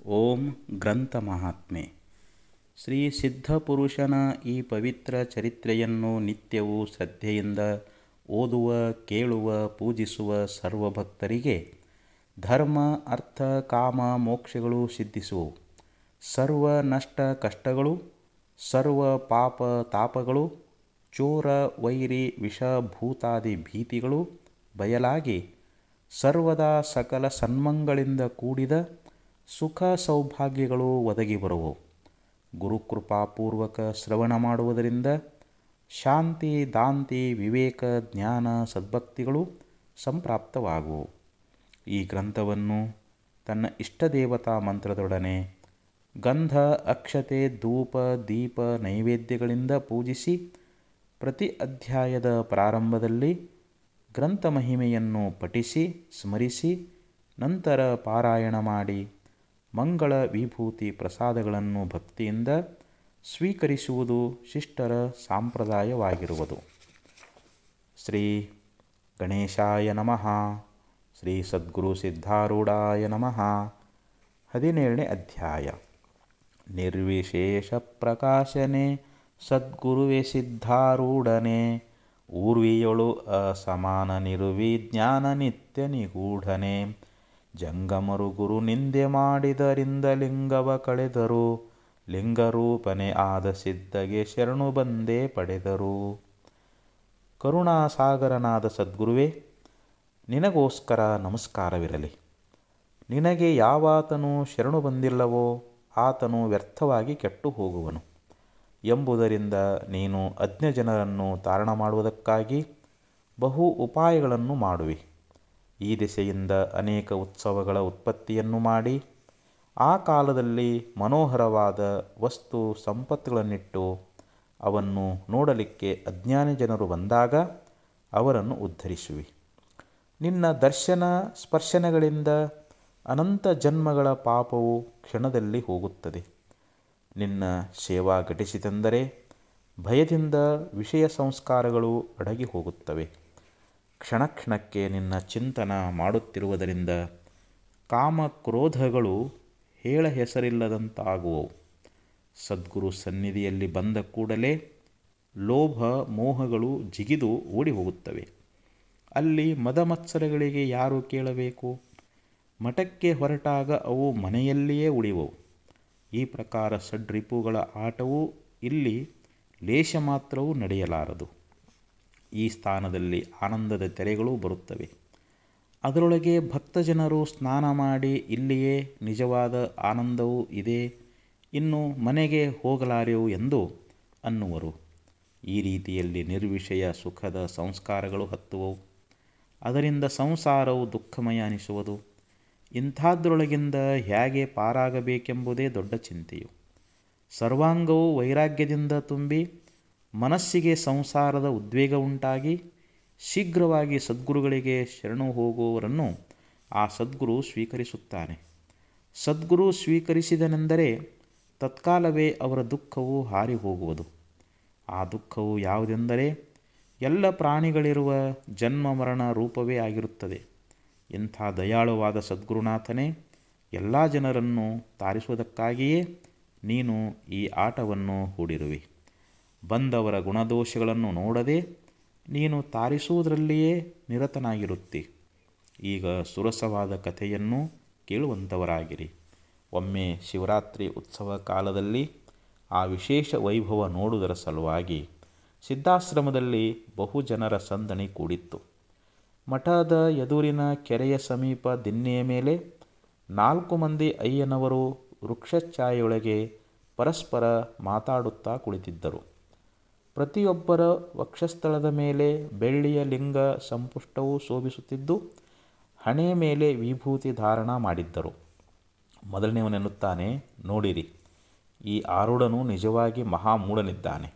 ಓಂ ಗ್ರಂಥ ಮಹಾತ್ಮೆ. ಶ್ರೀ ಸಿದ್ಧಪುರುಷನ ಈ ಪವಿತ್ರ ಚರಿತ್ರೆಯನ್ನು ನಿತ್ಯವೂ ಶ್ರದ್ಧೆಯಿಂದ ಓದುವ, ಕೇಳುವ, ಪೂಜಿಸುವ ಸರ್ವಭಕ್ತರಿಗೆ ಧರ್ಮ, ಅರ್ಥ, ಕಾಮ, ಮೋಕ್ಷಗಳು ಸಿದ್ಧಿಸುವವು. ಸರ್ವ ನಷ್ಟ ಕಷ್ಟಗಳು, ಸರ್ವ ಪಾಪ ತಾಪಗಳು, ಚೋರ ವೈರಿ ವಿಷ ಭೂತಾದಿ ಭೀತಿಗಳು ಬಯಲಾಗಿ ಸರ್ವದಾ ಸಕಲ ಸನ್ಮಂಗಳಿಂದ ಕೂಡಿದ ಸುಖ ಸೌಭಾಗ್ಯಗಳು ಒದಗಿ ಬರುವವು. ಗುರುಕೃಪಾಪೂರ್ವಕ ಶ್ರವಣ ಮಾಡುವುದರಿಂದ ಶಾಂತಿ, ದಾಂತಿ, ವಿವೇಕ, ಜ್ಞಾನ, ಸದ್ಭಕ್ತಿಗಳು ಸಂಪ್ರಾಪ್ತವಾಗುವು. ಈ ಗ್ರಂಥವನ್ನು ತನ್ನ ಇಷ್ಟದೇವತಾ ಮಂತ್ರದೊಡನೆ ಗಂಧ, ಅಕ್ಷತೆ, ಧೂಪ, ದೀಪ, ನೈವೇದ್ಯಗಳಿಂದ ಪೂಜಿಸಿ ಪ್ರತಿ ಅಧ್ಯಾಯದ ಪ್ರಾರಂಭದಲ್ಲಿ ಗ್ರಂಥ ಮಹಿಮೆಯನ್ನು ಪಠಿಸಿ ಸ್ಮರಿಸಿ ನಂತರ ಪಾರಾಯಣ ಮಾಡಿ ಮಂಗಳ ವಿಭೂತಿ ಪ್ರಸಾದಗಳನ್ನು ಭಕ್ತಿಯಿಂದ ಸ್ವೀಕರಿಸುವುದು ಶಿಷ್ಟರ ಸಂಪ್ರದಾಯವಾಗಿರುವುದು. ಶ್ರೀ ಗಣೇಶಾಯ ನಮಃ. ಶ್ರೀ ಸದ್ಗುರು ಸಿದ್ಧಾರೂಢಾಯ ನಮಃ. 17ನೇ ಅಧ್ಯಾಯ. ನಿರ್ವಿಶೇಷ ಪ್ರಕಾಶನೆ ಸದ್ಗುರುವೆ ಸಿದ್ಧಾರೂಢನೆ, ಊರ್ವಿಯೊಳು ಅಸಮಾನ ನಿರ್ವಿಜ್ಞಾನ ನಿತ್ಯ ನಿಗೂಢನೆ, ಜಂಗಮರು ಗುರು ನಿಂದೆ ಮಾಡಿದರಿಂದ ಲಿಂಗವ ಕಳೆದರು, ಲಿಂಗರೂಪನೆ ಆದ ಸಿದ್ಧಗೆ ಶರಣು ಬಂದೇ ಪಡೆದರು. ಕರುಣಾಸಾಗರನಾದ ಸದ್ಗುರುವೇ, ನಿನಗೋಸ್ಕರ ನಮಸ್ಕಾರವಿರಲಿ. ನಿನಗೆ ಯಾವಾತನು ಶರಣು ಬಂದಿಲ್ಲವೋ ಆತನು ವ್ಯರ್ಥವಾಗಿ ಕೆಟ್ಟು ಹೋಗುವನು ಎಂಬುದರಿಂದ ನೀನು ಅಜ್ಞ ಜನರನ್ನು ತಾರಣ ಮಾಡುವುದಕ್ಕಾಗಿ ಬಹು ಉಪಾಯಗಳನ್ನು ಮಾಡುವಿ. ಈ ದಿಸೆಯಿಂದ ಅನೇಕ ಉತ್ಸವಗಳ ಉತ್ಪತ್ತಿಯನ್ನು ಮಾಡಿ ಆ ಕಾಲದಲ್ಲಿ ಮನೋಹರವಾದ ವಸ್ತು ಸಂಪತ್ತುಗಳನ್ನಿಟ್ಟು ಅವನ್ನು ನೋಡಲಿಕ್ಕೆ ಅಜ್ಞಾನಿ ಜನರು ಬಂದಾಗ ಅವರನ್ನು ಉದ್ಧರಿಸುವಿ. ನಿನ್ನ ದರ್ಶನ ಸ್ಪರ್ಶನಗಳಿಂದ ಅನಂತ ಜನ್ಮಗಳ ಪಾಪವು ಕ್ಷಣದಲ್ಲಿ ಹೋಗುತ್ತದೆ. ನಿನ್ನ ಸೇವಾ ಘಟಿಸಿತೆಂದರೆ ಭಯದಿಂದ ವಿಷಯ ಸಂಸ್ಕಾರಗಳು ಅಡಗಿ ಹೋಗುತ್ತವೆ. ಕ್ಷಣ ಕ್ಷಣಕ್ಕೆ ನಿನ್ನ ಚಿಂತನ ಮಾಡುತ್ತಿರುವುದರಿಂದ ಕಾಮಕ್ರೋಧಗಳು ಹೇಳ ಹೆಸರಿಲ್ಲದಂತಾಗುವವು. ಸದ್ಗುರು ಸನ್ನಿಧಿಯಲ್ಲಿ ಬಂದ ಕೂಡಲೇ ಲೋಭ ಮೋಹಗಳು ಜಿಗಿದು ಓಡಿ ಹೋಗುತ್ತವೆ. ಅಲ್ಲಿ ಮದಮತ್ಸರಗಳಿಗೆ ಯಾರು ಕೇಳಬೇಕು? ಮಠಕ್ಕೆ ಹೊರಟಾಗ ಅವು ಮನೆಯಲ್ಲಿಯೇ ಉಳಿಯುವವು. ಈ ಪ್ರಕಾರ ಸಡ್ರಿಪುಗಳ ಆಟವೂ ಇಲ್ಲಿ ಲೇಷ ಮಾತ್ರವೂ ನಡೆಯಲಾರದು. ಈ ಸ್ಥಾನದಲ್ಲಿ ಆನಂದದ ತೆರೆಗಳು ಬರುತ್ತವೆ. ಅದರೊಳಗೆ ಭಕ್ತಜನರು ಸ್ನಾನ ಮಾಡಿ ಇಲ್ಲಿಯೇ ನಿಜವಾದ ಆನಂದವೂ ಇದೆ, ಇನ್ನು ಮನೆಗೆ ಹೋಗಲಾರೆವು ಎಂದು ಅನ್ನುವರು. ಈ ರೀತಿಯಲ್ಲಿ ನಿರ್ವಿಷಯ ಸುಖದ ಸಂಸ್ಕಾರಗಳು ಹತ್ತುವವು. ಅದರಿಂದ ಸಂಸಾರವು ದುಃಖಮಯ ಅನಿಸುವುದು. ಇಂಥದ್ರೊಳಗಿಂದ ಹೇಗೆ ಪಾರಾಗಬೇಕೆಂಬುದೇ ದೊಡ್ಡ ಚಿಂತೆಯು. ಸರ್ವಾಂಗವು ವೈರಾಗ್ಯದಿಂದ ತುಂಬಿ ಮನಸ್ಸಿಗೆ ಸಂಸಾರದ ಉದ್ವೇಗ ಉಂಟಾಗಿ ಶೀಘ್ರವಾಗಿ ಸದ್ಗುರುಗಳಿಗೆ ಶರಣು ಹೋಗುವವರನ್ನು ಆ ಸದ್ಗುರು ಸ್ವೀಕರಿಸುತ್ತಾನೆ. ಸದ್ಗುರು ಸ್ವೀಕರಿಸಿದನೆಂದರೆ ತತ್ಕಾಲವೇ ಅವರ ದುಃಖವು ಹಾರಿ ಹೋಗುವುದು. ಆ ದುಃಖವು ಯಾವುದೆಂದರೆ ಎಲ್ಲ ಪ್ರಾಣಿಗಳಿರುವ ಜನ್ಮ ಮರಣ ರೂಪವೇ ಆಗಿರುತ್ತದೆ. ಇಂಥ ದಯಾಳುವಾದ ಸದ್ಗುರುನಾಥನೇ, ಎಲ್ಲ ಜನರನ್ನು ತಾರಿಸುವುದಕ್ಕಾಗಿಯೇ ನೀನು ಈ ಆಟವನ್ನು ಹೂಡಿರುವಿ. ಬಂದವರ ಗುಣದೋಷಗಳನ್ನು ನೋಡದೆ ನೀನು ತಾರಿಸುವುದರಲ್ಲಿಯೇ ನಿರತನಾಗಿರುತ್ತಿ. ಈಗ ಸುರಸವಾದ ಕಥೆಯನ್ನು ಕೇಳುವಂಥವರಾಗಿರಿ. ಒಮ್ಮೆ ಶಿವರಾತ್ರಿ ಉತ್ಸವ ಕಾಲದಲ್ಲಿ ಆ ವಿಶೇಷ ವೈಭವ ನೋಡುವುದರ ಸಲುವಾಗಿ ಸಿದ್ಧಾಶ್ರಮದಲ್ಲಿ ಬಹು ಜನರ ಸಂದಣಿ ಕೂಡಿತ್ತು. ಮಠದ ಎದುರಿನ ಕೆರೆಯ ಸಮೀಪ ದಿನ್ನೆಯ ಮೇಲೆ 4 ಮಂದಿ ಅಯ್ಯನವರು ವೃಕ್ಷಛಾಯೆಯೊಳಗೆ ಪರಸ್ಪರ ಮಾತಾಡುತ್ತಾ ಕುಳಿತಿದ್ದರು. ಪ್ರತಿಯೊಬ್ಬರ ವಕ್ಷಸ್ಥಳದ ಮೇಲೆ ಬೆಳ್ಳಿಯ ಲಿಂಗ ಸಂಪುಷ್ಟವು ಶೋಭಿಸುತ್ತಿದ್ದು ಹಣೆ ಮೇಲೆ ವಿಭೂತಿ ಧಾರಣ ಮಾಡಿದ್ದರು. ಮೊದಲನೆಯವನೆನ್ನುತ್ತಾನೆ, ನೋಡಿರಿ, ಈ ಆರೂಢನು ನಿಜವಾಗಿ ಮಹಾಮೂಢನಿದ್ದಾನೆ.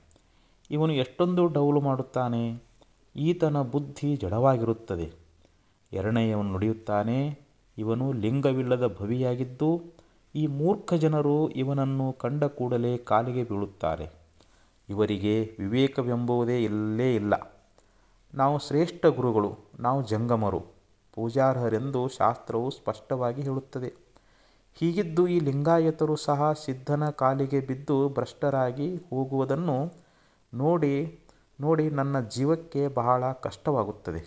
ಇವನು ಎಷ್ಟೊಂದು ಡೌಲು ಮಾಡುತ್ತಾನೆ. ಈತನ ಬುದ್ಧಿ ಜಡವಾಗಿರುತ್ತದೆ. ಎರಡನೆಯವನು ನುಡಿಯುತ್ತಾನೆ, ಇವನು ಲಿಂಗವಿಲ್ಲದ ಭವಿಯಾಗಿದ್ದು ಈ ಮೂರ್ಖ ಜನರು ಇವನನ್ನು ಕಂಡ ಕೂಡಲೇ ಕಾಲಿಗೆ ಬೀಳುತ್ತಾರೆ. ಇವರಿಗೆ ವಿವೇಕವೆಂಬುದೇ ಇಲ್ಲೇ ಇಲ್ಲ. ನಾವು ಶ್ರೇಷ್ಠ ಗುರುಗಳು, ನಾವು ಜಂಗಮರು, ಪೂಜಾರ್ಹರೆಂದು ಶಾಸ್ತ್ರವು ಸ್ಪಷ್ಟವಾಗಿ ಹೇಳುತ್ತದೆ. ಹೀಗಿದ್ದು ಈ ಲಿಂಗಾಯತರು ಸಹ ಸಿದ್ಧನ ಕಾಲಿಗೆ ಬಿದ್ದು ಭ್ರಷ್ಟರಾಗಿ ಹೋಗುವುದನ್ನು ನೋಡಿ ನೋಡಿ ನನ್ನ ಜೀವಕ್ಕೆ ಬಹಳ ಕಷ್ಟವಾಗುತ್ತದೆ.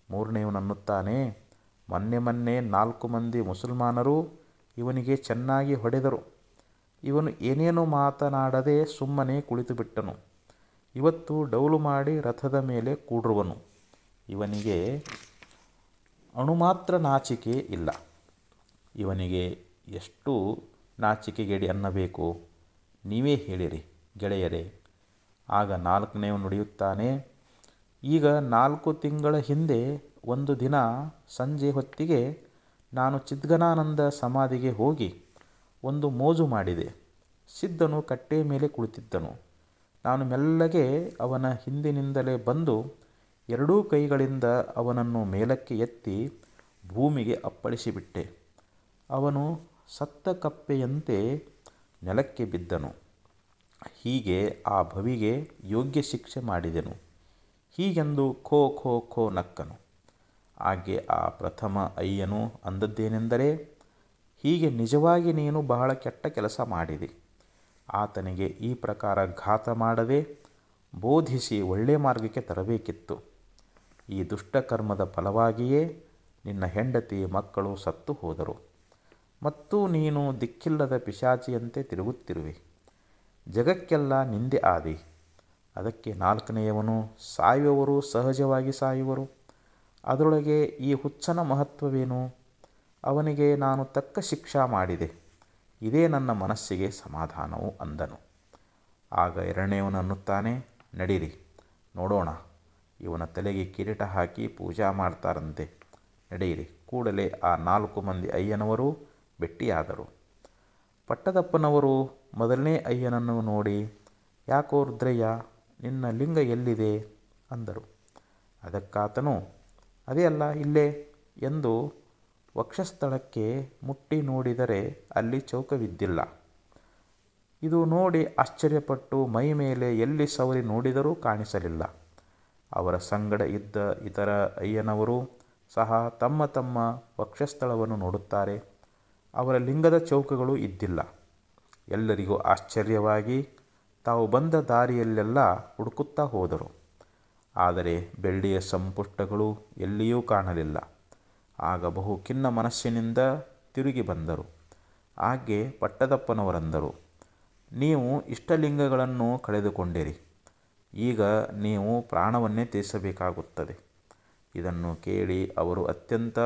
ಮೂರನೆಯವನನ್ನುತ್ತಾನೆ, ಮೊನ್ನೆ 4 ಮಂದಿ ಮುಸಲ್ಮಾನರು ಇವನಿಗೆ ಚೆನ್ನಾಗಿ ಹೊಡೆದರು. ಇವನು ಏನೇನೂ ಮಾತನಾಡದೆ ಸುಮ್ಮನೆ ಕುಳಿತುಬಿಟ್ಟನು. ಇವತ್ತು ಡೌಲು ಮಾಡಿ ರಥದ ಮೇಲೆ ಕೂಡ್ರುವನು. ಇವನಿಗೆ ಅಣುಮಾತ್ರ ನಾಚಿಕೆ ಇಲ್ಲ. ಇವನಿಗೆ ಎಷ್ಟು ನಾಚಿಕೆಗೇಡಿ ಅನ್ನಬೇಕು, ನೀವೇ ಹೇಳಿರಿ ಗೆಳೆಯರೇ. ಆಗ 4ನೆಯವನು ನುಡಿಯುತ್ತಾನೆ, ಈಗ 4 ತಿಂಗಳ ಹಿಂದೆ ಒಂದು ದಿನ ಸಂಜೆ ಹೊತ್ತಿಗೆ ನಾನು ಚಿದ್ಗನಾನಂದ ಸಮಾಧಿಗೆ ಹೋಗಿ ಒಂದು ಮೋಜು ಮಾಡಿದೆ. ಸಿದ್ಧನು ಕಟ್ಟೆ ಮೇಲೆ ಕುಳಿತಿದ್ದನು. ನಾನು ಮೆಲ್ಲಗೆ ಅವನ ಹಿಂದಿನಿಂದಲೇ ಬಂದು 2 ಕೈಗಳಿಂದ ಅವನನ್ನು ಮೇಲಕ್ಕೆ ಎತ್ತಿ ಭೂಮಿಗೆ ಅಪ್ಪಳಿಸಿಬಿಟ್ಟೆ. ಅವನು ಸತ್ತ ಕಪ್ಪೆಯಂತೆ ನೆಲಕ್ಕೆ ಬಿದ್ದನು. ಹೀಗೆ ಆ ಭವಿಗೆ ಯೋಗ್ಯ ಶಿಕ್ಷೆ ಮಾಡಿದೆನು. ಹೀಗೆಂದು ಖೋ ಖೋ ಖೋ ನಕ್ಕನು. ಹಾಗೆ ಆ ಪ್ರಥಮ ಅಯ್ಯನು ಅಂದದ್ದೇನೆಂದರೆ, ಹೀಗೆ ನಿಜವಾಗಿ ನೀನು ಬಹಳ ಕೆಟ್ಟ ಕೆಲಸ ಮಾಡಿದೆ. ಆತನಿಗೆ ಈ ಪ್ರಕಾರ ಘಾತ ಮಾಡದೆ ಬೋಧಿಸಿ ಒಳ್ಳೆಯ ಮಾರ್ಗಕ್ಕೆ ತರಬೇಕಿತ್ತು. ಈ ದುಷ್ಟಕರ್ಮದ ಫಲವಾಗಿಯೇ ನಿನ್ನ ಹೆಂಡತಿ ಮಕ್ಕಳು ಸತ್ತು ಹೋದರು ಮತ್ತು ನೀನು ದಿಕ್ಕಿಲ್ಲದ ಪಿಶಾಚಿಯಂತೆ ತಿರುಗುತ್ತಿರುವೆ. ಜಗಕ್ಕೆಲ್ಲ ನಿಂದೆ ಆದಿ. ಅದಕ್ಕೆ 4ನೆಯವನು, ಸಾಯುವವರು ಸಹಜವಾಗಿ ಸಾಯುವರು. ಅದರೊಳಗೆ ಈ ಹುಚ್ಚನ ಮಹತ್ವವೇನು? ಅವನಿಗೆ ನಾನು ತಕ್ಕ ಶಿಕ್ಷಾ ಮಾಡಿದೆ. ಇದೇ ನನ್ನ ಮನಸ್ಸಿಗೆ ಸಮಾಧಾನವು ಅಂದನು. ಆಗ 2ನೆಯವನು ಅನ್ನುತ್ತಾನೆ, ನಡೀರಿ ನೋಡೋಣ. ಇವನ ತಲೆಗೆ ಕಿರೀಟ ಹಾಕಿ ಪೂಜಾ ಮಾಡ್ತಾರಂತೆ. ನಡೆಯಿರಿ. ಕೂಡಲೇ ಆ 4 ಮಂದಿ ಅಯ್ಯನವರು ಭೆಟ್ಟಿಯಾದರು. ಪಟ್ಟದಪ್ಪನವರು 1ನೇ ಅಯ್ಯನನ್ನು ನೋಡಿ, ಯಾಕೋ ರುದ್ರಯ್ಯ, ನಿನ್ನ ಲಿಂಗ ಎಲ್ಲಿದೆ ಅಂದರು. ಅದಕ್ಕಾತನು, ಅದೇ ಅಲ್ಲ ಇಲ್ಲೇ ಎಂದು ವಕ್ಷಸ್ಥಳಕ್ಕೆ ಮುಟ್ಟಿ ನೋಡಿದರೆ ಅಲ್ಲಿ ಚೌಕವಿದ್ದಿಲ್ಲ. ಇದು ನೋಡಿ ಆಶ್ಚರ್ಯಪಟ್ಟು ಮೈ ಮೇಲೆ ಎಲ್ಲಿ ಸವರಿ ನೋಡಿದರೂ ಕಾಣಿಸಲಿಲ್ಲ. ಅವರ ಸಂಗಡ ಇದ್ದ ಇತರ ಅಯ್ಯನವರು ಸಹ ತಮ್ಮ ತಮ್ಮ ವಕ್ಷಸ್ಥಳವನ್ನು ನೋಡುತ್ತಾರೆ. ಅವರ ಲಿಂಗದ ಚೌಕಗಳು ಇದ್ದಿಲ್ಲ. ಎಲ್ಲರಿಗೂ ಆಶ್ಚರ್ಯವಾಗಿ ತಾವು ಬಂದ ದಾರಿಯಲ್ಲೆಲ್ಲ ಹುಡುಕುತ್ತಾ ಹೋದರು. ಆದರೆ ಬೆಳ್ಳಿಯ ಸಂಪುಷ್ಟಗಳು ಎಲ್ಲಿಯೂ ಕಾಣಲಿಲ್ಲ. ಆಗ ಬಹು ಖಿನ್ನ ಮನಸ್ಸಿನಿಂದ ತಿರುಗಿ ಬಂದರು. ಹಾಗೆ ಪಟ್ಟದಪ್ಪನವರಂದರು, ನೀವು ಇಷ್ಟಲಿಂಗಗಳನ್ನು ಕಳೆದುಕೊಂಡಿರಿ. ಈಗ ನೀವು ಪ್ರಾಣವನ್ನೇ ತ್ಯಜಿಸಬೇಕಾಗುತ್ತದೆ. ಇದನ್ನು ಕೇಳಿ ಅವರು ಅತ್ಯಂತ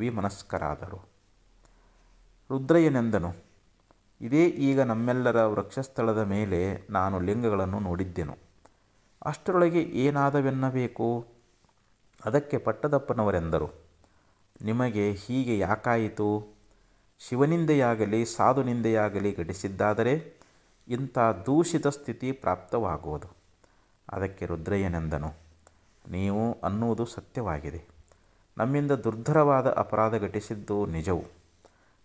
ವಿಮನಸ್ಕರಾದರು. ರುದ್ರಯ್ಯನೆಂದನು, ಇದೇ ಈಗ ನಮ್ಮೆಲ್ಲರ ವೃಕ್ಷಸ್ಥಳದ ಮೇಲೆ ನಾನು ಲಿಂಗಗಳನ್ನು ನೋಡಿದ್ದೆನು. ಅಷ್ಟರೊಳಗೆ ಏನಾದವೆನ್ನಬೇಕು? ಅದಕ್ಕೆ ಪಟ್ಟದಪ್ಪನವರೆಂದರು, ನಿಮಗೆ ಹೀಗೆ ಯಾಕಾಯಿತು? ಶಿವನಿಂದೆಯಾಗಲಿ ಸಾಧುನಿಂದೆಯಾಗಲಿ ಘಟಿಸಿದ್ದಾದರೆ ಇಂಥ ದೂಷಿತ ಸ್ಥಿತಿ ಪ್ರಾಪ್ತವಾಗುವುದು. ಅದಕ್ಕೆ ರುದ್ರಯ್ಯನೆಂದನು, ನೀವು ಅನ್ನುವುದು ಸತ್ಯವಾಗಿದೆ. ನಮ್ಮಿಂದ ದುರ್ಧರವಾದ ಅಪರಾಧ ಘಟಿಸಿದ್ದು ನಿಜವು.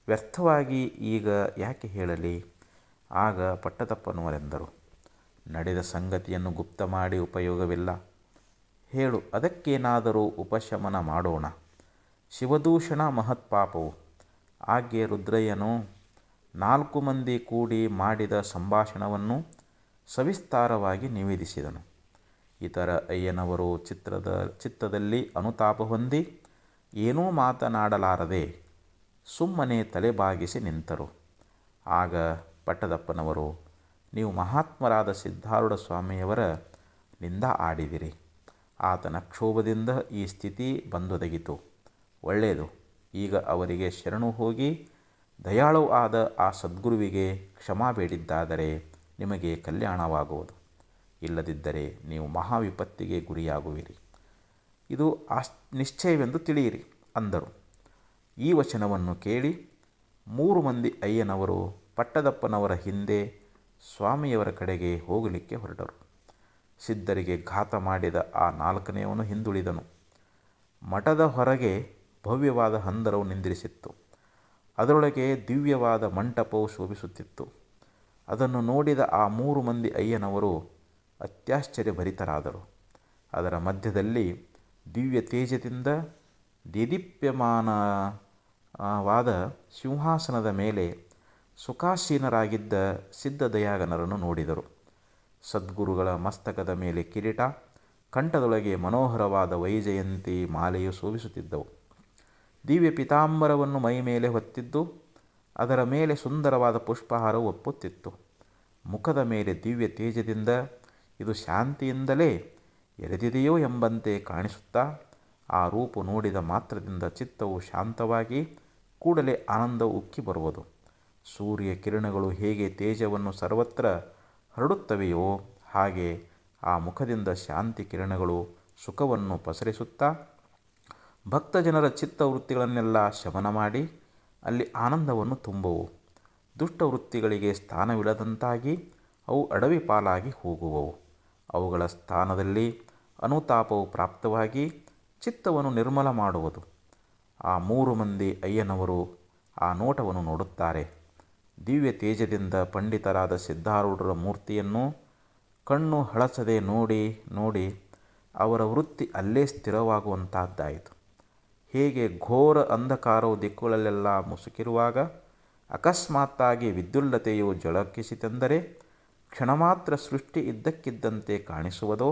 ವ್ಯರ್ಥವಾಗಿ ಈಗ ಯಾಕೆ ಹೇಳಲಿ? ಆಗ ಪಟ್ಟದಪ್ಪನವರೆಂದರು, ನಡೆದ ಸಂಗತಿಯನ್ನು ಗುಪ್ತ ಮಾಡಿ ಉಪಯೋಗವಿಲ್ಲ. ಹೇಳು, ಅದಕ್ಕೇನಾದರೂ ಉಪಶಮನ ಮಾಡೋಣ. ಶಿವದೂಷಣ ಮಹತ್ಪಾಪವು. ಹಾಗೆ ರುದ್ರಯ್ಯನು 4 ಮಂದಿ ಕೂಡಿ ಮಾಡಿದ ಸಂಭಾಷಣವನ್ನು ಸವಿಸ್ತಾರವಾಗಿ ನಿವೇದಿಸಿದನು. ಇತರ ಅಯ್ಯನವರು ಚಿತ್ತದಲ್ಲಿ ಅನುತಾಪ ಹೊಂದಿ ಏನೂ ಮಾತನಾಡಲಾರದೆ ಸುಮ್ಮನೆ ತಲೆಬಾಗಿಸಿ ನಿಂತರು. ಆಗ ಪಟ್ಟದಪ್ಪನವರು, ನೀವು ಮಹಾತ್ಮರಾದ ಸಿದ್ಧಾರೂಢ ಸ್ವಾಮಿಯವರ ನಿಂದ ಆಡಿದಿರಿ. ಆತನ ಕ್ಷೋಭದಿಂದ ಈ ಸ್ಥಿತಿ ಬಂದೊದಗಿತು. ಒಳ್ಳೆಯದು. ಈಗ ಅವರಿಗೆ ಶರಣು ಹೋಗಿ ದಯಾಳು ಆದ ಆ ಸದ್ಗುರುವಿಗೆ ಕ್ಷಮಾ ಬೇಡಿದ್ದಾದರೆ ನಿಮಗೆ ಕಲ್ಯಾಣವಾಗುವುದು. ಇಲ್ಲದಿದ್ದರೆ ನೀವು ಮಹಾವಿಪತ್ತಿಗೆ ಗುರಿಯಾಗುವಿರಿ. ಇದು ನಿಶ್ಚಯವೆಂದು ತಿಳಿಯಿರಿ ಅಂದರು. ಈ ವಚನವನ್ನು ಕೇಳಿ 3 ಮಂದಿ ಅಯ್ಯನವರು ಪಟ್ಟದಪ್ಪನವರ ಹಿಂದೆ ಸ್ವಾಮಿಯವರ ಕಡೆಗೆ ಹೋಗಲಿಕ್ಕೆ ಹೊರಟರು. ಸಿದ್ಧರಿಗೆ ಘಾತ ಮಾಡಿದ ಆ 4ನೆಯವನು ಹಿಂದುಳಿದನು. ಮಠದ ಹೊರಗೆ ಭವ್ಯವಾದ ಹಂದರವು ನಿಂದಿರಿಸಿತ್ತು. ಅದರೊಳಗೆ ದಿವ್ಯವಾದ ಮಂಟಪವು ಶೋಭಿಸುತ್ತಿತ್ತು. ಅದನ್ನು ನೋಡಿದ ಆ 3 ಮಂದಿ ಅಯ್ಯನವರು ಅತ್ಯಾಶ್ಚರ್ಯಭರಿತರಾದರು. ಅದರ ಮಧ್ಯದಲ್ಲಿ ದಿವ್ಯ ತೇಜದಿಂದ ದೇದೀಪ್ಯಮಾನ ವಾದ ಸಿಂಹಾಸನದ ಮೇಲೆ ಸುಖಾಸೀನರಾಗಿದ್ದ ಸಿದ್ಧದಯಾಗನರನ್ನು ನೋಡಿದರು. ಸದ್ಗುರುಗಳ ಮಸ್ತಕದ ಮೇಲೆ ಕಿರೀಟ, ಕಂಠದೊಳಗೆ ಮನೋಹರವಾದ ವೈಜಯಂತಿ ಮಾಲೆಯು ಶೋಭಿಸುತ್ತಿದ್ದವು. ದಿವ್ಯ ಪೀತಾಂಬರವನ್ನು ಮೈ ಮೇಲೆ ಹೊತ್ತಿದ್ದು ಅದರ ಮೇಲೆ ಸುಂದರವಾದ ಪುಷ್ಪಹಾರವು ಒಪ್ಪುತ್ತಿತ್ತು. ಮುಖದ ಮೇಲೆ ದಿವ್ಯ ತೇಜದಿಂದ ಇದು ಶಾಂತಿಯಿಂದಲೇ ಎರೆದಿದೆಯೋ ಎಂಬಂತೆ ಕಾಣಿಸುತ್ತಾ ಆ ರೂಪು ನೋಡಿದ ಮಾತ್ರದಿಂದ ಚಿತ್ತವು ಶಾಂತವಾಗಿ ಕೂಡಲೇ ಆನಂದವು ಉಕ್ಕಿ ಬರುವುದು. ಸೂರ್ಯ ಕಿರಣಗಳು ಹೇಗೆ ತೇಜವನ್ನು ಸರ್ವತ್ರ ಹರಡುತ್ತವೆಯೋ ಹಾಗೆ ಆ ಮುಖದಿಂದ ಶಾಂತಿ ಕಿರಣಗಳು ಸುಖವನ್ನು ಪಸರಿಸುತ್ತಾ ಭಕ್ತಜನರ ಚಿತ್ತವೃತ್ತಿಗಳನ್ನೆಲ್ಲ ಶಮನ ಮಾಡಿ ಅಲ್ಲಿ ಆನಂದವನ್ನು ತುಂಬುವು. ದುಷ್ಟವೃತ್ತಿಗಳಿಗೆ ಸ್ಥಾನವಿಲ್ಲದಂತಾಗಿ ಅವು ಅಡವಿ ಪಾಲಾಗಿ ಹೋಗುವವು. ಅವುಗಳ ಸ್ಥಾನದಲ್ಲಿ ಅನುತಾಪವು ಪ್ರಾಪ್ತವಾಗಿ ಚಿತ್ತವನ್ನು ನಿರ್ಮಲ ಮಾಡುವುದು. ಆ 3 ಮಂದಿ ಅಯ್ಯನವರು ಆ ನೋಟವನ್ನು ನೋಡುತ್ತಾರೆ. ದಿವ್ಯ ತೇಜದಿಂದ ಪಂಡಿತರಾದ ಸಿದ್ಧಾರೂಢರ ಮೂರ್ತಿಯನ್ನು ಕಣ್ಣು ಹಳಸದೆ ನೋಡಿ ಅವರ ವೃತ್ತಿ ಅಲ್ಲೇ ಸ್ಥಿರವಾಗುವಂತಹದ್ದಾಯಿತು. ಹೇಗೆ ಘೋರ ಅಂಧಕಾರವು ದಿಕ್ಕುಗಳಲ್ಲೆಲ್ಲ ಮುಸುಕಿರುವಾಗ ಅಕಸ್ಮಾತ್ತಾಗಿ ವಿದ್ಯುಲ್ಲತೆಯು ಜಳಕಿಸಿತೆಂದರೆ ಕ್ಷಣಮಾತ್ರ ಸೃಷ್ಟಿ ಇದ್ದಕ್ಕಿದ್ದಂತೆ ಕಾಣಿಸುವುದೋ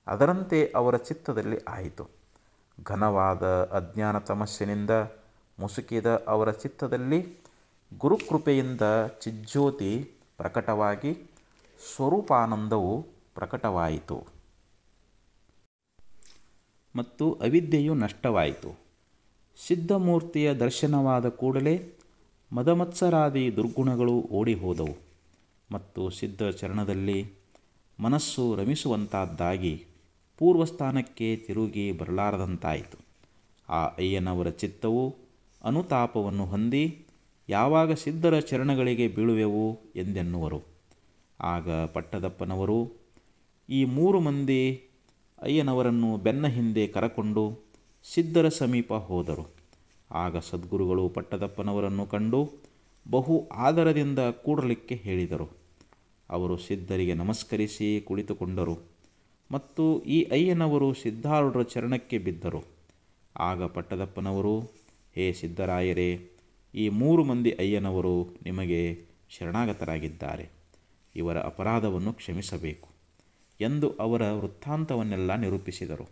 ಅದರಂತೆ ಅವರ ಚಿತ್ತದಲ್ಲಿ ಆಯಿತು. ಘನವಾದ ಅಜ್ಞಾನ ತಮಸ್ಸಿನಿಂದ ಮುಸುಕಿದ ಅವರ ಚಿತ್ತದಲ್ಲಿ ಗುರುಕೃಪೆಯಿಂದ ಚಿಜ್ಯೋತಿ ಪ್ರಕಟವಾಗಿ ಸ್ವರೂಪಾನಂದವು ಪ್ರಕಟವಾಯಿತು ಮತ್ತು ಅವಿದ್ಯೆಯು ನಷ್ಟವಾಯಿತು. ಸಿದ್ಧಮೂರ್ತಿಯ ದರ್ಶನವಾದ ಕೂಡಲೇ ಮದಮತ್ಸರಾದಿ ದುರ್ಗುಣಗಳು ಓಡಿ ಹೋದವು ಮತ್ತು ಸಿದ್ಧ ಚರಣದಲ್ಲಿ ಮನಸ್ಸು ರಮಿಸುವಂತಹದ್ದಾಗಿ ಪೂರ್ವಸ್ಥಾನಕ್ಕೆ ತಿರುಗಿ ಬರಲಾರದಂತಾಯಿತು. ಆ ಅಯ್ಯನವರ ಚಿತ್ತವು ಅನುತಾಪವನ್ನು ಹೊಂದಿ ಯಾವಾಗ ಸಿದ್ಧರ ಚರಣಗಳಿಗೆ ಬೀಳುವೆವು ಎಂದೆನ್ನುವರು. ಆಗ ಪಟ್ಟದಪ್ಪನವರು ಈ 3 ಮಂದಿ ಅಯ್ಯನವರನ್ನು ಬೆನ್ನ ಹಿಂದೆ ಕರಕೊಂಡು ಸಿದ್ಧರ ಸಮೀಪ ಹೋದರು. ಆಗ ಸದ್ಗುರುಗಳು ಪಟ್ಟದಪ್ಪನವರನ್ನು ಕಂಡು ಬಹು ಆದರದಿಂದ ಕೂಡಲಿಕ್ಕೆ ಹೇಳಿದರು. ಅವರು ಸಿದ್ಧರಿಗೆ ನಮಸ್ಕರಿಸಿ ಕುಳಿತುಕೊಂಡರು ಮತ್ತು ಈ ಅಯ್ಯನವರು ಸಿದ್ಧಾರೂಢರ ಚರಣಕ್ಕೆ ಬಿದ್ದರು. ಆಗ ಪಟ್ಟದಪ್ಪನವರು, ಹೇ ಸಿದ್ಧರಾಯರೇ, ಈ 3 ಮಂದಿ ಅಯ್ಯನವರು ನಿಮಗೆ ಶರಣಾಗತರಾಗಿದ್ದಾರೆ. ಇವರ ಅಪರಾಧವನ್ನು ಕ್ಷಮಿಸಬೇಕು ಎಂದು ಅವರ ವೃತ್ತಾಂತವನ್ನೆಲ್ಲ ನಿರೂಪಿಸಿದರು.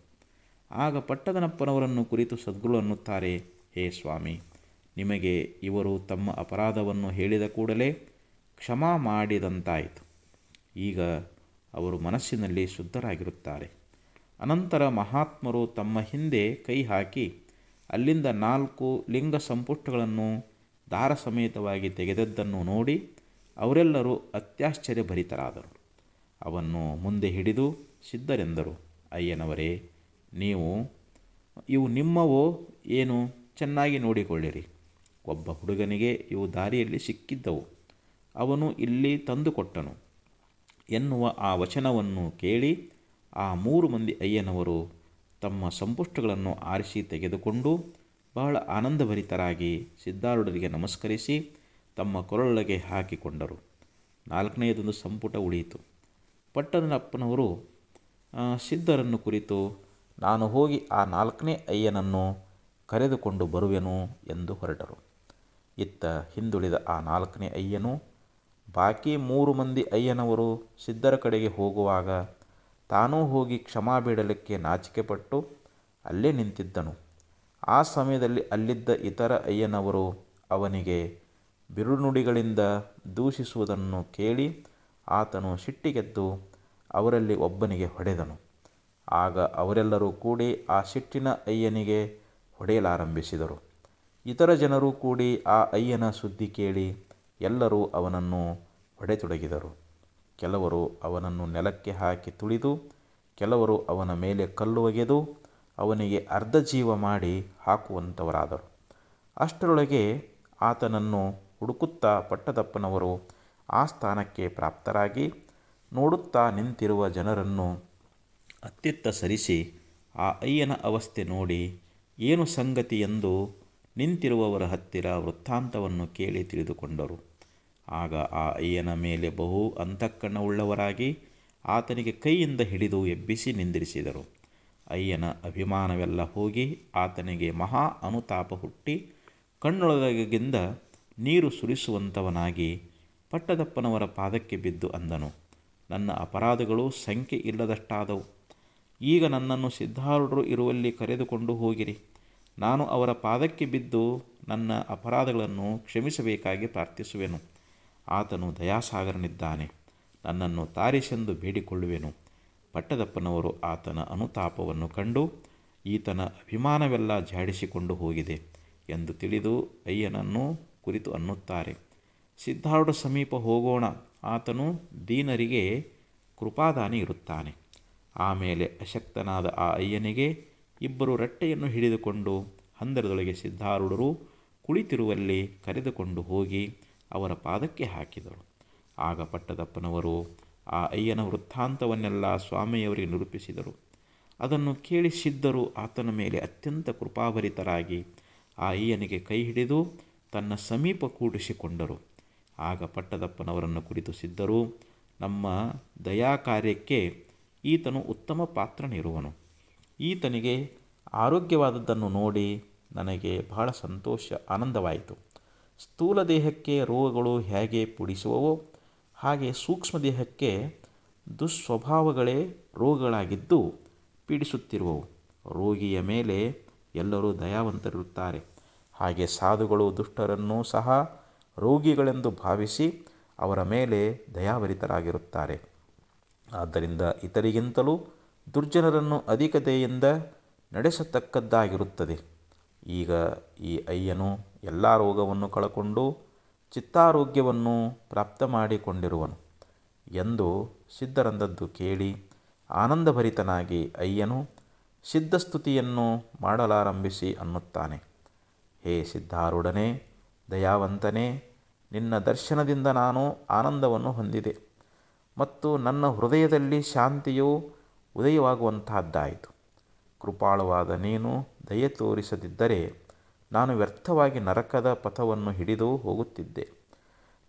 ಆಗ ಪಟ್ಟದನಪ್ಪನವರನ್ನು ಕುರಿತು ಸದ್ಗುರು ಅನ್ನುತ್ತಾರೆ, ಹೇ ಸ್ವಾಮಿ, ನಿಮಗೆ ಇವರು ತಮ್ಮ ಅಪರಾಧವನ್ನು ಹೇಳಿದ ಕೂಡಲೇ ಕ್ಷಮಾ ಮಾಡಿದಂತಾಯಿತು. ಈಗ ಅವರು ಮನಸ್ಸಿನಲ್ಲಿ ಶುದ್ಧರಾಗಿರುತ್ತಾರೆ. ಅನಂತರ ಮಹಾತ್ಮರು ತಮ್ಮ ಹಿಂದೆ ಕೈ ಹಾಕಿ ಅಲ್ಲಿಂದ 4 ಲಿಂಗ ಸಂಪುಷ್ಟಗಳನ್ನು ದಾರ ಸಮೇತವಾಗಿ ತೆಗೆದದ್ದನ್ನು ನೋಡಿ ಅವರೆಲ್ಲರೂ ಅತ್ಯಾಶ್ಚರ್ಯಭರಿತರಾದರು. ಅವನ್ನು ಮುಂದೆ ಹಿಡಿದು ಸಿದ್ಧರೆಂದರು, ಅಯ್ಯನವರೇ, ಇವು ನಿಮ್ಮವೋ ಏನು, ಚೆನ್ನಾಗಿ ನೋಡಿಕೊಳ್ಳಿರಿ. ಒಬ್ಬ ಹುಡುಗನಿಗೆ ಇವು ದಾರಿಯಲ್ಲಿ ಸಿಕ್ಕಿದ್ದವು, ಅವನು ಇಲ್ಲಿ ತಂದುಕೊಟ್ಟನು ಎನ್ನುವ ಆ ವಚನವನ್ನು ಕೇಳಿ ಆ 3 ಮಂದಿ ಅಯ್ಯನವರು ತಮ್ಮ ಸಂಪುಷ್ಟಗಳನ್ನು ಆರಿಸಿ ತೆಗೆದುಕೊಂಡು ಬಹಳ ಆನಂದಭರಿತರಾಗಿ ಸಿದ್ಧಾರೂಢರಿಗೆ ನಮಸ್ಕರಿಸಿ ತಮ್ಮ ಕೊರಳೊಳಗೆ ಹಾಕಿಕೊಂಡರು. 4ನೇದೊಂದು ಸಂಪುಟ ಉಳಿಯಿತು. ಪಟ್ಟದನಪ್ಪನವರು ಸಿದ್ಧರನ್ನು ಕುರಿತು, ನಾನು ಹೋಗಿ ಆ 4ನೇ ಅಯ್ಯನನ್ನು ಕರೆದುಕೊಂಡು ಬರುವೆನು ಎಂದು ಹೊರಟರು. ಇತ್ತ ಹಿಂದುಳಿದ ಆ 4ನೇ ಅಯ್ಯನು ಬಾಕಿ 3 ಮಂದಿ ಅಯ್ಯನವರು ಸಿದ್ಧರ ಕಡೆಗೆ ಹೋಗುವಾಗ ತಾನೂ ಹೋಗಿ ಕ್ಷಮಾ ಬೇಡಲಿಕ್ಕೆ ನಾಚಿಕೆಪಟ್ಟು ಅಲ್ಲೇ ನಿಂತಿದ್ದನು. ಆ ಸಮಯದಲ್ಲಿ ಅಲ್ಲಿದ್ದ ಇತರ ಅಯ್ಯನವರು ಅವನಿಗೆ ಬಿರುನುಡಿಗಳಿಂದ ದೂಷಿಸುವುದನ್ನು ಕೇಳಿ ಆತನು ಸಿಟ್ಟಿಗೆದ್ದು ಅವರಲ್ಲಿ ಒಬ್ಬನಿಗೆ ಹೊಡೆದನು. ಆಗ ಅವರೆಲ್ಲರೂ ಕೂಡಿ ಆ ಸಿಟ್ಟಿನ ಅಯ್ಯನಿಗೆ ಹೊಡೆಯಲಾರಂಭಿಸಿದರು. ಇತರ ಜನರು ಕೂಡಿ ಆ ಅಯ್ಯನ ಸುದ್ದಿ ಕೇಳಿ ಎಲ್ಲರೂ ಅವನನ್ನು ಹೊಡೆತೊಡಗಿದರು. ಕೆಲವರು ಅವನನ್ನು ನೆಲಕ್ಕೆ ಹಾಕಿ ತುಳಿದು, ಕೆಲವರು ಅವನ ಮೇಲೆ ಕಲ್ಲು ಒಗೆದು ಅವನಿಗೆ ಅರ್ಧ ಜೀವ ಮಾಡಿ ಹಾಕುವಂಥವರಾದರು. ಅಷ್ಟರೊಳಗೆ ಆತನನ್ನು ಹುಡುಕುತ್ತಾ ಪಟ್ಟದಪ್ಪನವರು ಆ ಸ್ಥಾನಕ್ಕೆ ಪ್ರಾಪ್ತರಾಗಿ ನೋಡುತ್ತಾ ನಿಂತಿರುವ ಜನರನ್ನು ಅತ್ತಿತ್ತ ಸರಿಸಿ ಆ ಅಯ್ಯನ ಅವಸ್ಥೆ ನೋಡಿ ಏನು ಸಂಗತಿ ಎಂದು ನಿಂತಿರುವವರ ಹತ್ತಿರ ವೃತ್ತಾಂತವನ್ನು ಕೇಳಿ ತಿಳಿದುಕೊಂಡರು. ಆಗ ಆ ಅಯ್ಯನ ಮೇಲೆ ಬಹು ಅಂತಃಕರಣವುಳ್ಳವರಾಗಿ ಆತನಿಗೆ ಕೈಯಿಂದ ಹಿಡಿದು ಎಬ್ಬಿಸಿ ನಿಂದಿರಿಸಿದರು. ಅಯ್ಯನ ಅಭಿಮಾನವೆಲ್ಲ ಹೋಗಿ ಆತನಿಗೆ ಮಹಾ ಅನುತಾಪ ಹುಟ್ಟಿ ಕಣ್ಣೊಳಗಿಂದ ನೀರು ಸುರಿಸುವಂಥವನಾಗಿ ಪಟ್ಟದಪ್ಪನವರ ಪಾದಕ್ಕೆ ಬಿದ್ದು ಅಂದನು. ನನ್ನ ಅಪರಾಧಗಳು ಸಂಖ್ಯೆ ಇಲ್ಲದಷ್ಟಾದವು. ಈಗ ನನ್ನನ್ನು ಸಿದ್ಧಾರೂಢರು ಇರುವಲ್ಲಿ ಕರೆದುಕೊಂಡು ಹೋಗಿರಿ. ನಾನು ಅವರ ಪಾದಕ್ಕೆ ಬಿದ್ದು ನನ್ನ ಅಪರಾಧಗಳನ್ನು ಕ್ಷಮಿಸಬೇಕಾಗಿ ಪ್ರಾರ್ಥಿಸುವೆನು. ಆತನು ದಯಾಸಾಗರನಿದ್ದಾನೆ. ನನ್ನನ್ನು ತಾರಿಸೆಂದು ಬೇಡಿಕೊಳ್ಳುವೆನು. ಪಟ್ಟದಪ್ಪನವರು ಆತನ ಅನುತಾಪವನ್ನು ಕಂಡು ಈತನ ಅಭಿಮಾನವೆಲ್ಲ ಜಾಡಿಸಿಕೊಂಡು ಹೋಗಿದೆ ಎಂದು ತಿಳಿದು ಅಯ್ಯನನ್ನು ಕುರಿತು ಅನ್ನುತ್ತಾರೆ. ಸಿದ್ಧಾರೂಢ ಸಮೀಪ ಹೋಗೋಣ. ಆತನು ದೀನರಿಗೆ ಕೃಪಾದಾನಿ ಇರುತ್ತಾನೆ. ಆಮೇಲೆ ಅಶಕ್ತನಾದ ಆ ಅಯ್ಯನಿಗೆ ಇಬ್ಬರು ರಟ್ಟೆಯನ್ನು ಹಿಡಿದುಕೊಂಡು ಹಂದರದೊಳಗೆ ಸಿದ್ಧಾರೂಢರು ಕುಳಿತಿರುವಲ್ಲಿ ಕರೆದುಕೊಂಡು ಹೋಗಿ ಅವರ ಪಾದಕ್ಕೆ ಹಾಕಿದರು. ಆಗ ಪಟ್ಟದಪ್ಪನವರು ಆ ಅಯ್ಯನ ವೃತ್ತಾಂತವನ್ನೆಲ್ಲ ಸ್ವಾಮಿಯವರಿಗೆ ನಿರೂಪಿಸಿದರು. ಅದನ್ನು ಕೇಳಿ ಸಿದ್ಧರು ಆತನ ಮೇಲೆ ಅತ್ಯಂತ ಕೃಪಾಭರಿತರಾಗಿ ಆ ಅಯ್ಯನಿಗೆ ಕೈ ಹಿಡಿದು ತನ್ನ ಸಮೀಪ ಕೂಡಿಸಿಕೊಂಡರು. ಆಗ ಪಟ್ಟದಪ್ಪನವರನ್ನು ಕುರಿತು ಸಿದ್ಧರು, ನಮ್ಮ ದಯಾ ಕಾರ್ಯಕ್ಕೆ ಈತನು ಉತ್ತಮ ಪಾತ್ರನಿರುವನು. ಈತನಿಗೆ ಆರೋಗ್ಯವಾದದ್ದನ್ನು ನೋಡಿ ನನಗೆ ಬಹಳ ಆನಂದವಾಯಿತು. ಸ್ಥೂಲ ದೇಹಕ್ಕೆ ರೋಗಗಳು ಹೇಗೆ ಪೀಡಿಸುವವೋ ಹಾಗೆ ಸೂಕ್ಷ್ಮ ದೇಹಕ್ಕೆ ದುಸ್ವಭಾವಗಳೇ ರೋಗಗಳಾಗಿದ್ದು ಪೀಡಿಸುತ್ತಿರುವವು. ರೋಗಿಯ ಮೇಲೆ ಎಲ್ಲರೂ ದಯಾವಂತರಿರುತ್ತಾರೆ. ಹಾಗೆ ಸಾಧುಗಳು ದುಷ್ಟರನ್ನೂ ಸಹ ರೋಗಿಗಳೆಂದು ಭಾವಿಸಿ ಅವರ ಮೇಲೆ ದಯಾಭರಿತರಾಗಿರುತ್ತಾರೆ. ಆದ್ದರಿಂದ ಇತರಿಗಿಂತಲೂ ದುರ್ಜನರನ್ನು ಅಧಿಕ ದಯೆಯಿಂದ ನಡೆಸತಕ್ಕದ್ದಾಗಿರುತ್ತದೆ. ಈಗ ಈ ಅಯ್ಯನು ಎಲ್ಲ ರೋಗವನ್ನು ಕಳಕೊಂಡು ಚಿತ್ತಾರೋಗ್ಯವನ್ನು ಪ್ರಾಪ್ತ ಮಾಡಿಕೊಂಡಿರುವನು ಎಂದು ಸಿದ್ಧರಂದದ್ದು ಕೇಳಿ ಆನಂದಭರಿತನಾಗಿ ಅಯ್ಯನು ಸಿದ್ಧಸ್ತುತಿಯನ್ನು ಮಾಡಲಾರಂಭಿಸಿ ಅನ್ನುತ್ತಾನೆ. ಹೇ ಸಿದ್ಧಾರೂಢನೇ, ದಯಾವಂತನೇ, ನಿನ್ನ ದರ್ಶನದಿಂದ ನಾನು ಆನಂದವನ್ನು ಹೊಂದಿದೆ ಮತ್ತು ನನ್ನ ಹೃದಯದಲ್ಲಿ ಶಾಂತಿಯು ಉದಯವಾಗುವಂತಹದ್ದಾಯಿತು. ಕೃಪಾಳುವಾದ ನೀನು ದಯೆ ತೋರಿಸದಿದ್ದರೆ ನಾನು ವ್ಯರ್ಥವಾಗಿ ನರಕದ ಪಥವನ್ನು ಹಿಡಿದು ಹೋಗುತ್ತಿದ್ದೆ.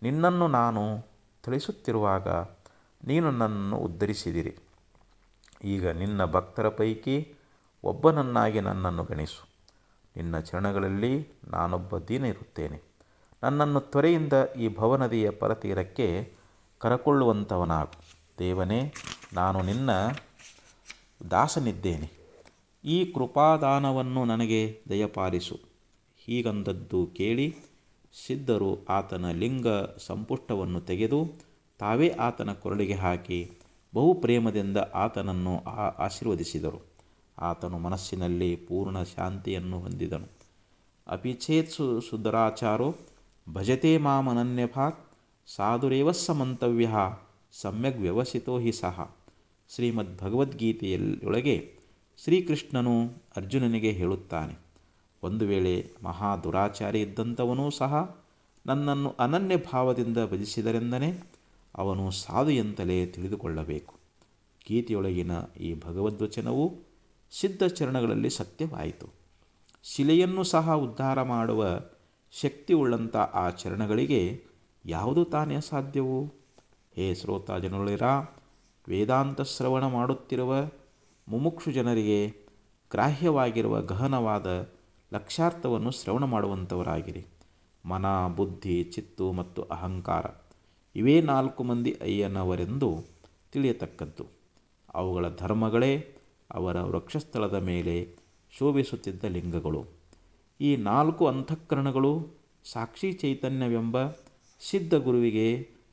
ನಿನ್ನನ್ನು ನಾನು ತಿಳಿಸುತ್ತಿರುವಾಗ ನೀನು ನನ್ನನ್ನು ಉದ್ಧರಿಸಿದಿರಿ. ಈಗ ನಿನ್ನ ಭಕ್ತರ ಪೈಕಿ ಒಬ್ಬನನ್ನಾಗಿ ನನ್ನನ್ನು ಗಣಿಸು. ನಿನ್ನ ಚರಣಗಳಲ್ಲಿ ನಾನೊಬ್ಬ ದೀನ ಇರುತ್ತೇನೆ. ನನ್ನನ್ನು ತ್ವರೆಯಿಂದ ಈ ಭವನದಿಯ ಪರತೀರಕ್ಕೆ ಕರಕೊಳ್ಳುವಂಥವನಾಗು. ದೇವನೇ, ನಾನು ನಿನ್ನ ದಾಸನಿದ್ದೇನೆ. ಈ ಕೃಪಾದಾನವನ್ನು ನನಗೆ ದಯಪಾಲಿಸು. ಹೀಗಂದದ್ದು ಕೇಳಿ ಸಿದ್ಧರು ಆತನ ಲಿಂಗ ಸಂಪುಷ್ಟವನ್ನು ತೆಗೆದು ತಾವೇ ಆತನ ಕೊರಳಿಗೆ ಹಾಕಿ ಬಹು ಪ್ರೇಮದಿಂದ ಆತನನ್ನು ಆಶೀರ್ವದಿಸಿದರು. ಆತನು ಮನಸ್ಸಿನಲ್ಲಿ ಪೂರ್ಣ ಶಾಂತಿಯನ್ನು ಹೊಂದಿದನು. ಅಪಿಚೇತ್ಸು ಸುಧರಾಚಾರೋ ಭಜತೆ ಮಾಮನನ್ಯಭಾಕ್ ಸಾಧುರೇವಸ್ಸ ಮಂತವ್ಯ ಸಮ್ಯಕ್ ವ್ಯವಸಿತೋ ಹಿ ಸಹ. ಶ್ರೀಮದ್ಭಗವದ್ಗೀತೆಯೊಳಗೆ ಶ್ರೀಕೃಷ್ಣನು ಅರ್ಜುನನಿಗೆ ಹೇಳುತ್ತಾನೆ, ಒಂದು ವೇಳೆ ಮಹಾ ದುರಾಚಾರಿ ಇದ್ದಂಥವನೂ ಸಹ ನನ್ನನ್ನು ಅನನ್ಯ ಭಾವದಿಂದ ಭಜಿಸಿದರೆಂದನೇ ಅವನು ಸಾಧು ಎಂತಲೇ ತಿಳಿದುಕೊಳ್ಳಬೇಕು. ಗೀತೆಯೊಳಗಿನ ಈ ಭಗವದ್ವಚನವು ಸಿದ್ಧ ಚರಣಗಳಲ್ಲಿ ಸತ್ಯವಾಯಿತು. ಶಿಲೆಯನ್ನು ಸಹ ಉದ್ಧಾರ ಮಾಡುವ ಶಕ್ತಿಯುಳ್ಳಂಥ ಆ ಚರಣಗಳಿಗೆ ಯಾವುದು ತಾನೇ ಅಸಾಧ್ಯವು? ಹೇ ಶ್ರೋತ ಜನಗಳಿರ, ವೇದಾಂತ ಶ್ರವಣ ಮಾಡುತ್ತಿರುವ ಮುಮುಕ್ಷು ಜನರಿಗೆ ಗ್ರಾಹ್ಯವಾಗಿರುವ ಗಹನವಾದ ಲಕ್ಷ್ಯಾರ್ಥವನ್ನು ಶ್ರವಣ ಮಾಡುವಂಥವರಾಗಿರಿ. ಮನ, ಬುದ್ಧಿ, ಚಿತ್ತು ಮತ್ತು ಅಹಂಕಾರ ಇವೇ 4 ಮಂದಿ ಅಯ್ಯನವರೆಂದು ತಿಳಿಯತಕ್ಕದ್ದು. ಅವುಗಳ ಧರ್ಮಗಳೇ ಅವರ ವೃಕ್ಷಸ್ಥಳದ ಮೇಲೆ ಶೋಭಿಸುತ್ತಿದ್ದ ಲಿಂಗಗಳು. ಈ 4 ಅಂತಃಕರಣಗಳು ಸಾಕ್ಷಿ ಚೈತನ್ಯವೆಂಬ ಸಿದ್ಧ ಗುರುವಿಗೆ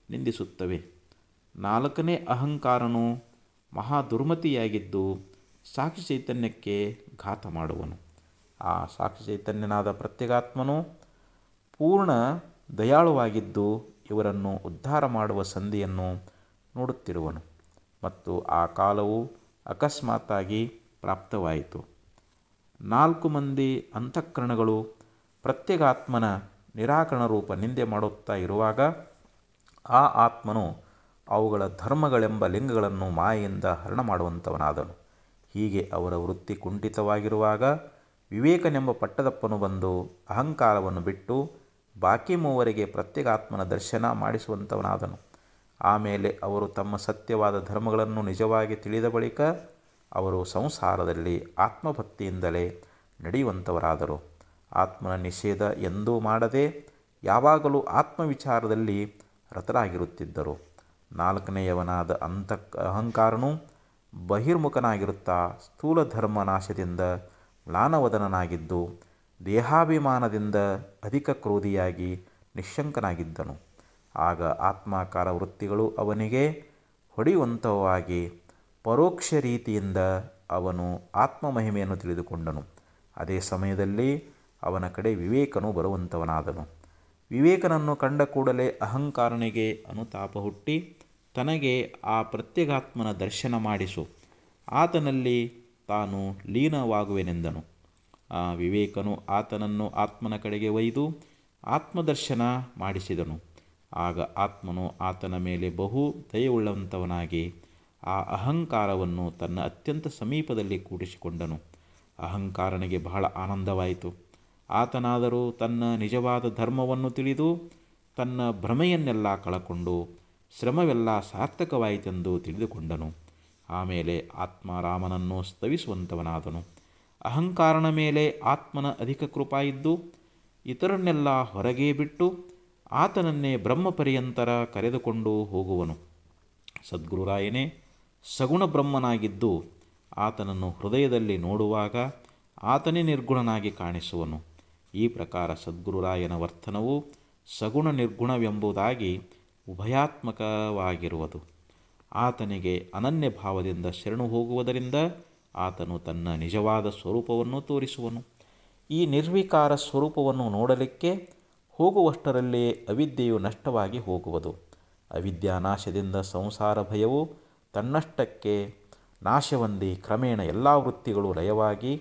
ನಿಂದಿಸುತ್ತವೆ. 4ನೇ ಅಹಂಕಾರನು ಮಹಾ ದುರ್ಮತಿಯಾಗಿದ್ದು ಸಾಕ್ಷಿ ಚೈತನ್ಯಕ್ಕೆ ಘಾತ ಮಾಡುವನು. ಆ ಸಾಕ್ಷಿ ಚೈತನ್ಯನಾದ ಪ್ರತ್ಯೇಗಾತ್ಮನು ಪೂರ್ಣ ದಯಾಳುವಾಗಿದ್ದು ಇವರನ್ನು ಉದ್ಧಾರ ಮಾಡುವ ಸಂಧಿಯನ್ನು ನೋಡುತ್ತಿರುವನು ಮತ್ತು ಆ ಕಾಲವು ಅಕಸ್ಮಾತ್ತಾಗಿ ಪ್ರಾಪ್ತವಾಯಿತು. 4 ಮಂದಿ ಅಂತಃಕರಣಗಳು ಪ್ರತ್ಯೇಗಾತ್ಮನ ನಿರಾಕರಣ ರೂಪ ನಿಂದೆ ಮಾಡುತ್ತಾ ಇರುವಾಗ ಆ ಆತ್ಮನು ಅವುಗಳ ಧರ್ಮಗಳೆಂಬ ಲಿಂಗಗಳನ್ನು ಮಾಯೆಯಿಂದ ಹರಣ ಮಾಡುವಂಥವನಾದನು. ಹೀಗೆ ಅವರ ವೃತ್ತಿ ಕುಂಠಿತವಾಗಿರುವಾಗ ವಿವೇಕನೆಂಬ ಪಟ್ಟದಪ್ಪನು ಬಂದು ಅಹಂಕಾರವನ್ನು ಬಿಟ್ಟು ಬಾಕಿ 3 ಪ್ರತ್ಯೇಗಾತ್ಮನ ದರ್ಶನ ಮಾಡಿಸುವಂಥವನಾದನು. ಆಮೇಲೆ ಅವರು ತಮ್ಮ ಸತ್ಯವಾದ ಧರ್ಮಗಳನ್ನು ನಿಜವಾಗಿ ತಿಳಿದ ಬಳಿಕ ಅವರು ಸಂಸಾರದಲ್ಲಿ ಆತ್ಮಭಕ್ತಿಯಿಂದಲೇ ನಡೆಯುವಂಥವರಾದರು. ಆತ್ಮನ ನಿಷೇಧ ಎಂದೂ ಮಾಡದೆ ಯಾವಾಗಲೂ ಆತ್ಮವಿಚಾರದಲ್ಲಿ ರತರಾಗಿರುತ್ತಿದ್ದರು. ನಾಲ್ಕನೆಯವನಾದ ಅಹಂಕಾರನು ಬಹಿರ್ಮುಖನಾಗಿರುತ್ತಾ ಸ್ಥೂಲ ಧರ್ಮ ನಾಶದಿಂದ ಮ್ಲಾನವದನನಾಗಿದ್ದು ದೇಹಾಭಿಮಾನದಿಂದ ಅಧಿಕ ಕ್ರೋಧಿಯಾಗಿ ನಿಶ್ಶಂಕನಾಗಿದ್ದನು. ಆಗ ಆತ್ಮಾಕಾರ ವೃತ್ತಿಗಳು ಅವನಿಗೆ ಹೊಡೆಯುವಂಥವಾಗಿ ಪರೋಕ್ಷ ರೀತಿಯಿಂದ ಅವನು ಆತ್ಮಮಹಿಮೆಯನ್ನು ತಿಳಿದುಕೊಂಡನು. ಅದೇ ಸಮಯದಲ್ಲಿ ಅವನ ಕಡೆ ವಿವೇಕನು ಬರುವಂಥವನಾದನು. ವಿವೇಕನನ್ನು ಕಂಡ ಕೂಡಲೇ ಅಹಂಕಾರನಿಗೆ ಅನುತಾಪ ಹುಟ್ಟಿ ತನಗೆ ಆ ಪ್ರತ್ಯಗಾತ್ಮನ ದರ್ಶನ ಮಾಡಿಸು, ಆತನಲ್ಲಿ ತಾನು ಲೀನವಾಗುವೆನೆಂದನು. ಆ ವಿವೇಕನು ಆತನನ್ನು ಆತ್ಮನ ಕಡೆಗೆ ಒಯ್ದು ಆತ್ಮದರ್ಶನ ಮಾಡಿಸಿದನು. ಆಗ ಆತ್ಮನು ಆತನ ಮೇಲೆ ಬಹು ದಯೆಯುಳ್ಳಂಥವನಾಗಿ ಆ ಅಹಂಕಾರವನ್ನು ತನ್ನ ಅತ್ಯಂತ ಸಮೀಪದಲ್ಲಿ ಕೂಡಿಸಿಕೊಂಡನು. ಅಹಂಕಾರನಿಗೆ ಬಹಳ ಆನಂದವಾಯಿತು. ಆತನಾದರೂ ತನ್ನ ನಿಜವಾದ ಧರ್ಮವನ್ನು ತಿಳಿದು ತನ್ನ ಭ್ರಮೆಯನ್ನೆಲ್ಲ ಕಳಕೊಂಡು ಶ್ರಮವೆಲ್ಲ ಸಾರ್ಥಕವಾಯಿತೆಂದು ತಿಳಿದುಕೊಂಡನು. ಆಮೇಲೆ ಆತ್ಮಾರಾಮನನ್ನು ಸ್ತವಿಸುವಂಥವನಾದನು. ಅಹಂಕಾರನ ಮೇಲೆ ಆತ್ಮನ ಅಧಿಕ ಕೃಪಾ ಇದ್ದು ಇತರನ್ನೆಲ್ಲ ಹೊರಗೆ ಬಿಟ್ಟು ಆತನನ್ನೇ ಬ್ರಹ್ಮಪರ್ಯಂತರ ಕರೆದುಕೊಂಡು ಹೋಗುವನು. ಸದ್ಗುರುರಾಯನೇ ಸಗುಣ ಬ್ರಹ್ಮನಾಗಿದ್ದು ಆತನನ್ನು ಹೃದಯದಲ್ಲಿ ನೋಡುವಾಗ ಆತನೇ ನಿರ್ಗುಣನಾಗಿ ಕಾಣಿಸುವನು. ಈ ಪ್ರಕಾರ ಸದ್ಗುರುರಾಯನ ವರ್ತನವು ಸಗುಣ ನಿರ್ಗುಣವೆಂಬುದಾಗಿ ಉಭಯಾತ್ಮಕವಾಗಿರುವುದು. ಆತನಿಗೆ ಅನನ್ಯ ಭಾವದಿಂದ ಶರಣು ಹೋಗುವುದರಿಂದ ಆತನು ತನ್ನ ನಿಜವಾದ ಸ್ವರೂಪವನ್ನು ತೋರಿಸುವನು. ಈ ನಿರ್ವಿಕಾರ ಸ್ವರೂಪವನ್ನು ನೋಡಲಿಕ್ಕೆ ಹೋಗುವಷ್ಟರಲ್ಲೇ ಅವಿದ್ಯೆಯು ನಷ್ಟವಾಗಿ ಹೋಗುವುದು. ಅವಿದ್ಯಾನಾಶದಿಂದ ಸಂಸಾರ ಭಯವು ತನ್ನಷ್ಟಕ್ಕೆ ನಾಶವೊಂದಿ ಕ್ರಮೇಣ ಎಲ್ಲ ವೃತ್ತಿಗಳು ಲಯವಾಗಿ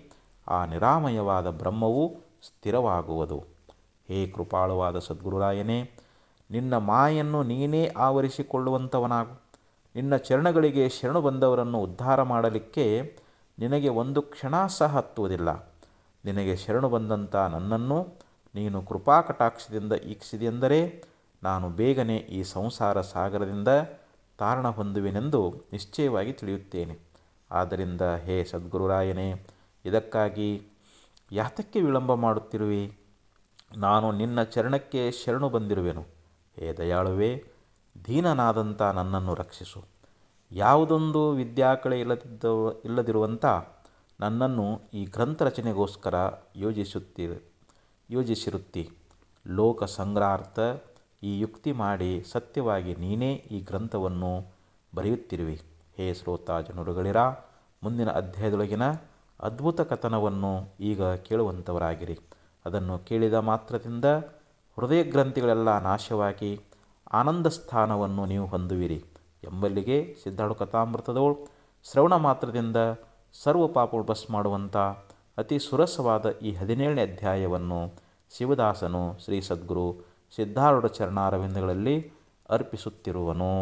ಆ ನಿರಾಮಯವಾದ ಬ್ರಹ್ಮವು ಸ್ಥಿರವಾಗುವುದು. ಹೇ ಕೃಪಾಳುವಾದ ಸದ್ಗುರುರಾಯನೇ, ನಿನ್ನ ಮಾಯನ್ನು ನೀನೇ ಆವರಿಸಿಕೊಳ್ಳುವಂಥವನಾಗು. ನಿನ್ನ ಚರಣಗಳಿಗೆ ಶರಣು ಬಂದವರನ್ನು ಉದ್ಧಾರ ಮಾಡಲಿಕ್ಕೆ ನಿನಗೆ ಒಂದು ಕ್ಷಣ ಸಹ ಹತ್ತುವುದಿಲ್ಲ. ನಿನಗೆ ಶರಣು ಬಂದಂಥ ನನ್ನನ್ನು ನೀನು ಕೃಪಾಕಟಾಕ್ಷದಿಂದ ಈಕ್ಷಿದೆಂದರೆ ನಾನು ಬೇಗನೆ ಈ ಸಂಸಾರ ಸಾಗರದಿಂದ ತಾರಣ ಹೊಂದುವೆನೆಂದು ನಿಶ್ಚಯವಾಗಿ ತಿಳಿಯುತ್ತೇನೆ. ಆದ್ದರಿಂದ ಹೇ ಸದ್ಗುರುರಾಯನೇ, ಇದಕ್ಕಾಗಿ ಯಾತಕ್ಕೆ ವಿಳಂಬ ಮಾಡುತ್ತಿರುವೆ? ನಾನು ನಿನ್ನ ಚರಣಕ್ಕೆ ಶರಣು ಬಂದಿರುವೆನು. ಹೇ ದಯಾಳುವೆ, ದೀನನಾದಂಥ ನನ್ನನ್ನು ರಕ್ಷಿಸು. ಯಾವುದೊಂದು ವಿದ್ಯಾಕಳೆ ಇಲ್ಲದಿರುವಂಥ ನನ್ನನ್ನು ಈ ಗ್ರಂಥ ರಚನೆಗೋಸ್ಕರ ಯೋಜಿಸಿರುತ್ತಿ. ಲೋಕ ಸಂಗ್ರಹಾರ್ಥ ಈ ಯುಕ್ತಿ ಮಾಡಿ ಸತ್ಯವಾಗಿ ನೀನೇ ಈ ಗ್ರಂಥವನ್ನು ಬರೆಯುತ್ತಿರುವಿ. ಹೇ ಶ್ರೋತಾ ಜನರುಗಳಿರ, ಮುಂದಿನ ಅಧ್ಯಾಯದೊಳಗಿನ ಅದ್ಭುತ ಕಥನವನ್ನು ಈಗ ಕೇಳುವಂಥವರಾಗಿರಿ. ಅದನ್ನು ಕೇಳಿದ ಮಾತ್ರದಿಂದ ಹೃದಯ ಗ್ರಂಥಿಗಳೆಲ್ಲ ನಾಶವಾಗಿ ಆನಂದ ಸ್ಥಾನವನ್ನು ನೀವು ಹೊಂದುವಿರಿ ಎಂಬಲ್ಲಿಗೆ ಸಿದ್ಧಾಳು ಕಥಾಮೃತದೋಳು ಶ್ರವಣ ಮಾತ್ರದಿಂದ ಸರ್ವ ಪಾಪಗಳು ಬಸ್ ಮಾಡುವಂಥ ಅತಿ ಸುರಸವಾದ ಈ 17ನೇ ಅಧ್ಯಾಯವನ್ನು ಶಿವದಾಸನು ಶ್ರೀ ಸದ್ಗುರು ಸಿದ್ಧಾರೂಢ ಚರಣಾರವಿಂದಗಳಲ್ಲಿ ಅರ್ಪಿಸುತ್ತಿರುವನು.